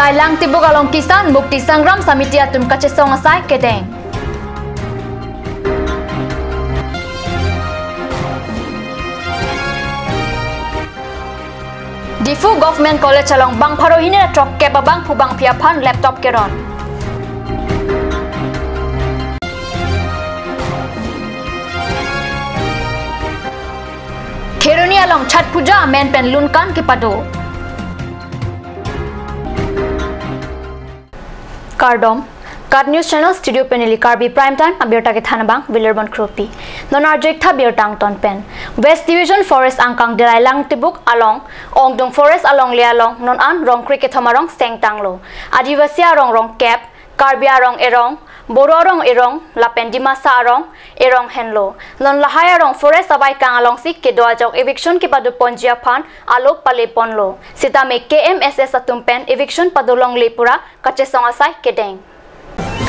Delai lang tibuk along kisan mukti sangram samiti atum kacesong asai kedeng. Difu Government College along bang parohini na trok ke babang pubang piapan laptop keron. Kheruni along Chat Puja amen pen lunkan kipado. Kardom Card News Channel Studio Penili KARBI Prime Time Abirta ke Thanabang Villarban Kropi Non Arjek Tha Birtang Ton Pen West Division Forest Angkang Delai Lang Tibuk along Ongdung Forest along Lialong Non An Rong Cricket Hamarong Seng Tanglo Adivasi Arong Rong Cap KARBI Arong Erong Boro Arong Erong Lapen Dimasa Arong Erong Henlo Non Lahai Arong Forest Abai Kang along Sik ke doa jok eviction ke padu Ponjia Pan Alok Pale Ponlo Sita me KMSS Atumpen eviction padulong Lepura Kacesong Asai Kedeng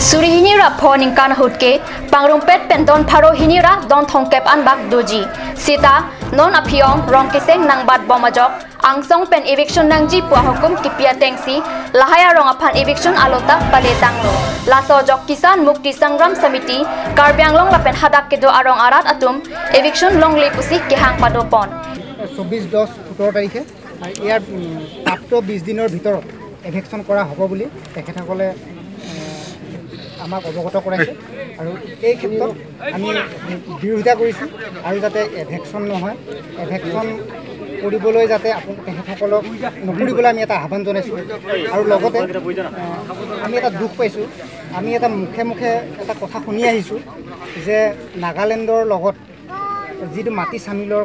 Suri hinira phoning kan hutke pangrumpet penton pharo hinira don thongkep anbak doji sita non aphiong rong keseng nang bat bomajok angsong pen eviction nangji pua hukum kipia tengsi lahaya rong aphan eviction alota pale tanglo laso jok kisan mukti sangram samiti karbianglong lapen hadak kedo arong arat atum eviction long le pusi kehang padopon 24/10/17 তাৰিখে ইয়াৰ মাত্ৰ 20 দিনৰ ভিতৰত eviction কৰা হ'ব বুলি তেখেতসকলে আমাক অৱগত কৰাইছে আৰু এই ক্ষেত্ৰত আমি বিৰোধিতা কৰিছো আৰু যাতে এভেকশন নহয় এভেকশন কৰিবলৈ যাতে তেখেতসকলক নকৰিবলৈ আমি এটা আহ্বান জনাইছো আৰু লগতে আমি এটা দুখ পাইছো আমি এটা মুখে মুখে এটা কথা শুনি আহিছো যে নাগালেণ্ডৰ লগত যিটো মাটি সামিলৰ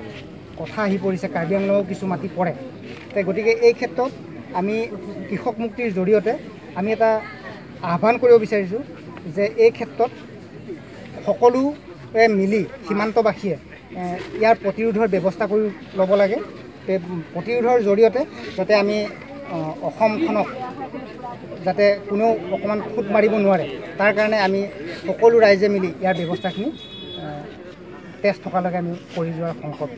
কথা আহি পৰিছে কাৰ্বি আংলঙৰ কিছু মাটি পৰে তে গতিকে এই ক্ষেত্ৰত আমি কৃষক মুক্তিৰ জৰিয়তে আমি এটা আহ্বান কৰিব বিচাৰিছো যে এই ক্ষেত্ৰত সকলোৱে মিলি সীমান্তবাসীয়ে ইয়াৰ প্ৰতিৰোধৰ ব্যৱস্থা কৰি ল'ব লাগে প্ৰতিৰোধৰ জৰিয়তে যাতে আমি অসমখনক যাতে কোনো অকমান খুট মাৰিব নোৱাৰে তাৰ কাৰণে আমি সকলো ৰাইজে মিলি ইয়াৰ ব্যৱস্থাখিনি টেষ্ট থকা লাগে আমি কৰি যোৱাৰ সংকল্প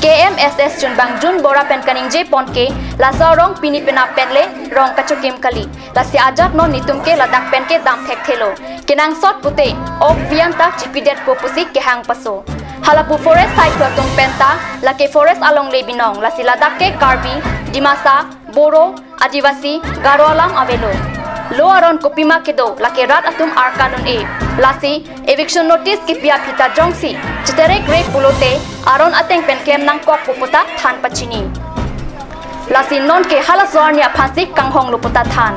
KMSS Junbang Jun Bora Pen Kaning J Ponke Lasa Rong Pinipena Penle Rong Kachukim Kali Lasi Ajak No Nitum Ke Ladak Pen Ke Dam Thek Thelo Kinang Sot Pute Ok Vianta Chipidet Popusik Ke Hang Paso Halapu Forest Site Platung Penta Lake Forest Along Lebinong Lasi Ladak Ke KARBI Dimasa Boro Adivasi Garo Alam Avelo Lo aron kopima kedo lake rat atum arkanun e lasi eviction notice ki pia phita jongsi chitere grey pulote aron ateng pen kem nang kok puputa than pachini lasi non ke halaswarnia phasi kanghong luputa than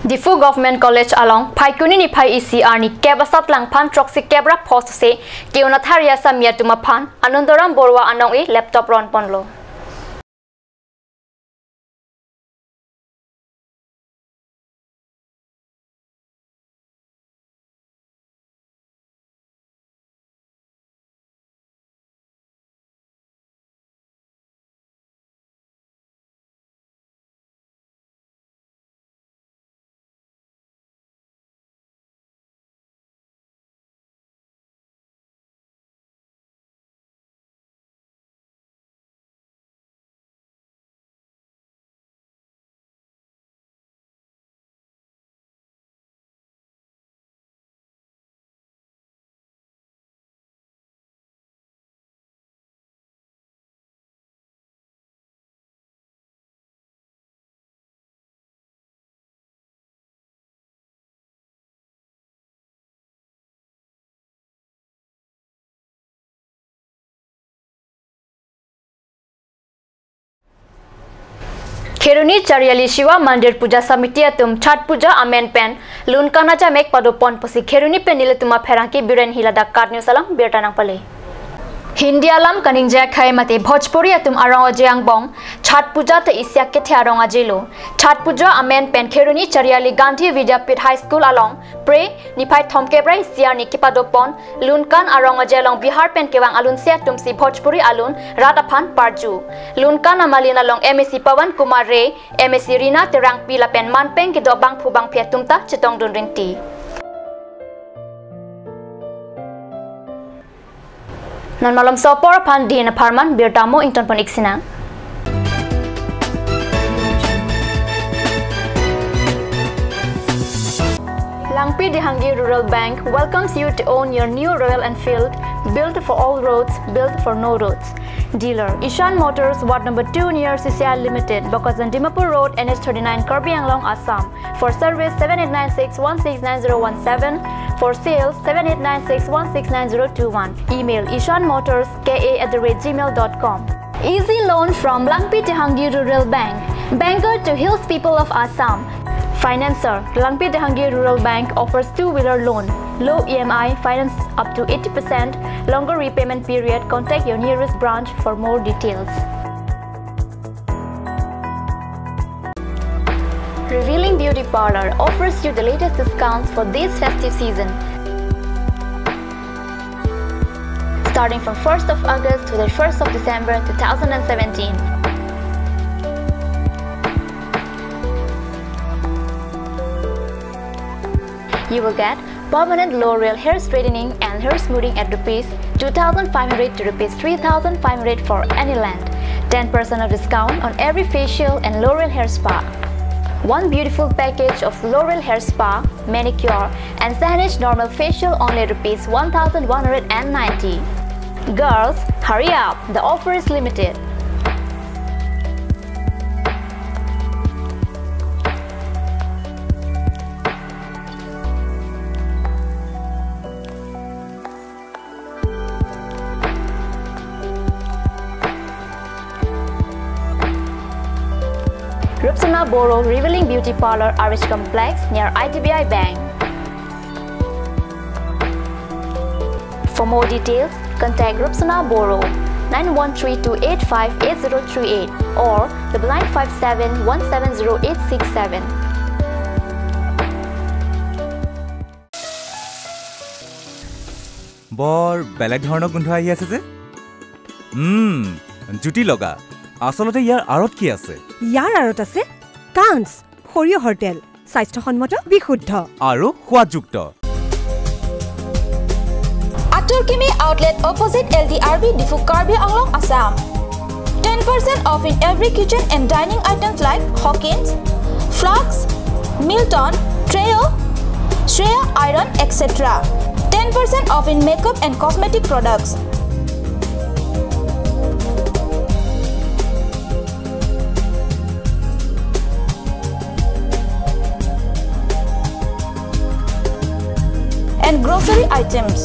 Difu Government College along Phaikuni ni phai ECR ni kebasat lang phan troxi kebra post se keunatharia samia tuma phan Anandoram Borwa anong e laptop ron ponlo Kheruni Chariali Shiva Mandir Puja Samiti atum Chat Puja Amen Pen Lunkana cha mek padopon posi Kheruni penile tuma pherangki biren hilada Card News alam birtanang pale Hindi alam kaning ja khai mate Bhojpuri atum arong ajang bong Chat Puja te isyak ke tharong ajelo Chat Puja Amen Pen Kheruni Chariali Gandhi Vidyapit High School along Pre Nipai Thomke Brai Siar ni kipadopon Lunkan arong ajalong Bihar Pen kewang alun sia tumsi Bhojpuri alun Rataphan Parju Lunkan amalin along MSc Pawan Kumar Ray MSc Rina terang pila pen manpeng ke do bang phubang phiatumta chetong dun ringti Non malam sopor pan di na parman birtamo ington pon iksina Langpi Dehangi Rural Bank welcomes you to own your new Royal Enfield, built for all roads, built for no roads. Dealer Ishan Motors, Ward number 2 near CCI Limited, Bokazan Dimapur Road, NH39, KARBI Anglong, Assam. For service 7896169017. For sales 7896169021. Email ishanmotors.ka@gmail.com. Easy loan from Langpi Dehangi Rural Bank. Banker to Hills people of Assam. Financer, Langpi Dehangi Rural Bank offers two-wheeler loan, low EMI, finance up to 80%, longer repayment period. Contact your nearest branch for more details. Revealing Beauty Parlor offers you the latest discounts for this festive season. Starting from 1st of August to the 1st of December 2017. You will get permanent low-rail hair straightening and hair smoothing at Rs 2,500 to Rs 3,500 for any length. 10% of discount on every facial and low-rail hair spa. One beautiful package of low-rail hair spa, manicure and Spanish normal facial only Rs 1,190. Girls, hurry up! The offer is limited. Rupsana Boro Revealing Beauty Parlor, RH Complex near ITBI Bank. For more details, contact Rupsana Boro 9132858038 or 957170867. বৰ বেলেগ ধৰণৰ গোন্ধ আহি আছে যে জুটি লগা আসলতে ইয়াৰ আৰত কি আছে ইয়াৰ আৰত আছে কাঞ্চ সৰিয়হৰ তেল স্বাস্থ্যসন্মত বিশুদ্ধ আৰু সোৱাদযুক্ত Aturkimi outlet opposite LDRB Difu KARBI Anglong Assam 10% off in every kitchen and dining items like Hawkins, Flux, Milton, Treo, Shreya Iron, etc. 10% off in makeup and cosmetic products. And grocery items.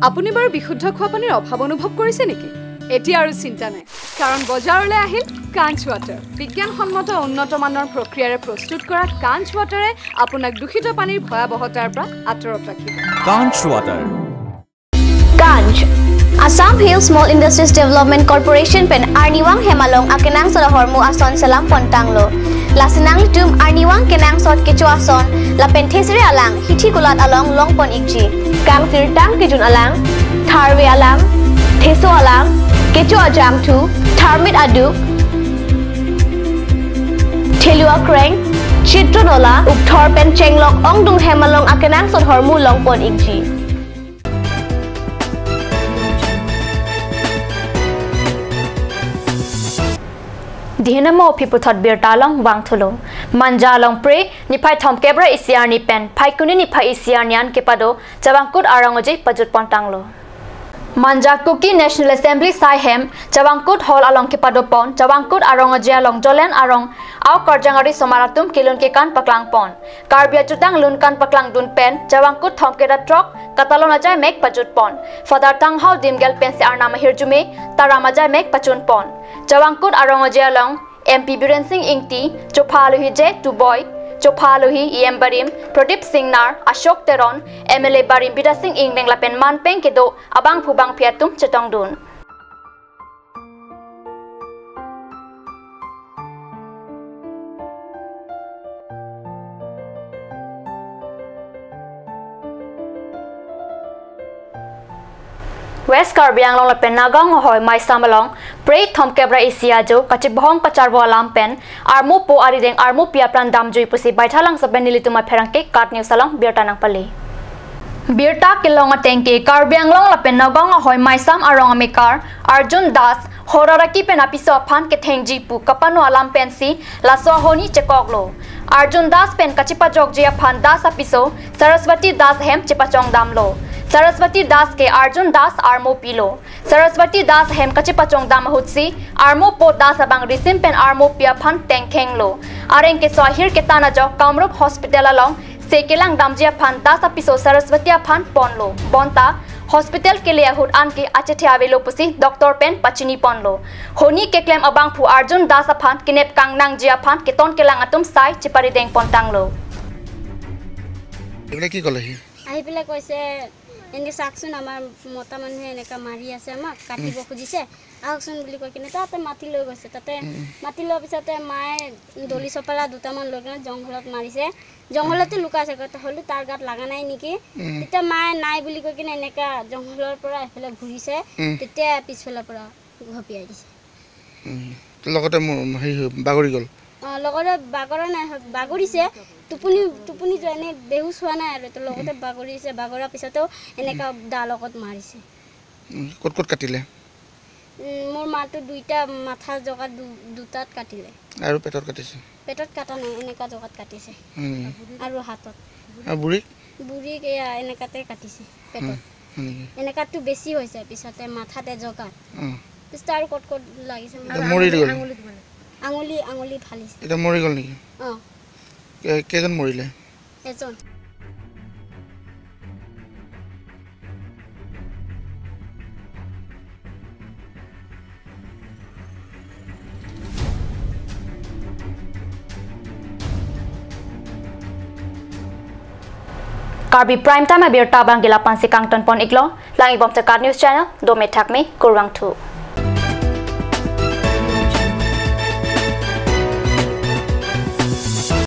আপুনি বাৰু বিশুদ্ধ খোৱা পানীৰ অভাৱ অনুভৱ কৰিছে নেকি এতিয়া আৰু চিন্তা নাই কাৰণ বজাৰলৈ আহিল কাঞ্চ ৱাটাৰ বিজ্ঞানসন্মত উন্নত মানৰ প্ৰক্ৰিয়াৰে প্ৰস্তুত কৰা কাঞ্চ ৱাটাৰে আপোনাক দূষিত পানীৰ ভয়াবহতাৰ পৰা আঁতৰত ৰাখিব কাঞ্চ water Kanj Assam Hills Small Industries Development Corporation pen Arniwang Hemalong akenang sa hormu ason salam pontanglo lasinang tum Arniwang kenang sot kecu ason la penthesire alang hithi kulat along longpon ikji kang sirtang kijun alang tharwe alang theso alang kecu ajam thu tharmit aduk thelua kreng chitronola ukthor pen chenglok ongdung Hemalong akenang sot hormu longpon ikji Dihinamo piputhot birtalong wangthulo manjalong pre niphai thom kebra isiar ni pen phaikuni niphai isiar nian kepado chawangkut arangoje pajut pontanglo Manjakuki National Assembly Saihem Chawangkut Hall along kepado pon Chawangkut arangoje along jolen arong au korjangari somaratum kilun ke kan paklang pon karbia chutang lun kan paklang dun pen Chawangkut thom keda trok katalon ajai mek pajut pon fadar tang hau dimgel pen se arnama hirjume taramajai mek pachun pon Chawangkut arangoje along MP Biren Singh Ingti Chophaluhi J to boy Chophaluhi EM Barim Pradip Singh Nar Ashok Teron MLA Barim Bida Singh Ingdeng lapen man peng kedo abang phubang phiatum chetong dun West Karbi Anglong la pen nagang hoy mai samalong pre thom kebra Asia jo kachi bhong kacharwa lam pen armu po arideng armu pia pran dam joi pusi baithalang saben nilituma pherangke kat news salong birta nang pali birta kilonga tengke Karbi Anglong la pen nagang hoy mai sam arong amikar Arjun Das horaraki pen apiso phan ke thengji pu kapano alam pen si la so honi chekoklo Arjun Das pen kachipa jok jia phan das apiso Saraswati Das hem chipa chong damlo Saraswati Das ke Arjun Das armo pilo Saraswati Das hem kachipa chong dam hutsi armo po das abang risim pen armo pia phan tengkheng lo areng ke swahir ke tana jok Kamrup hospital along sekelang damjia phan das apiso Saraswati phan ponlo bonta hospital ke liya hut an ke achethi avelo pusi doctor pen pachini ponlo honi ke claim abang phu Arjun Das phan kinep kang nang jia phan ke ton ke lang atum sai chipari deng pontanglo এগুলা কি কলে হি আহি পেলাই কৈছে এনেকে চাকচোন আমাৰ মতা মানুহে এনেকা মাৰি আছে আমাক কাটিব খুজিছে আহকচোন বুলি কৈ কিনে তাতে মাটি লৈ গৈছে তাতে মাটি লোৱাৰ পিছতে মায়ে দলি চপালা দুটামান লৈ কিনে জংঘলত মাৰিছে জংঘলতে লুকাইছে হলো তাৰ গাত লাগা নাই নেকি তেতিয়া মায়ে নাই বুলি কৈ কিনে এনেকা জংঘলৰ পৰা এফালে ঘূৰিছে তেতিয়া পিছফালৰ পৰা ঘপিয়াই দিছে লগতে বাগৰি গল লগতে বাগৰা নাই বাগৰিছে টুপুনি তো এনে বেহুচ হোৱা নাই আৰু তো লগতে বাগৰিছে বাগৰা পিছতেও এনেকা দালকত মাৰিছে কত কত কাটিলে মোৰ মাটো দুইটা মাথা জগাত দুটাত কাটিলে আৰু পেটত কাটিছে পেটত কাটা নাই এনেকা জগাত কাটিছে আৰু হাতত আৰু বুঢ়ী এয়া এনেকাতে কাটিছে পেটত এনেকাটো বেছি হৈছে পিছতে মাথাতে জগাত পিছত আৰু কত কত লাগিছে মৰি গল আঙুলি ফালিছে এটা মৰি গল নেকি কেজন মৰিলে এজন Karbi Prime Time abir tabang gila pansi kangton pon iklo lang ibom te Card News Channel do me thak me kurwang thu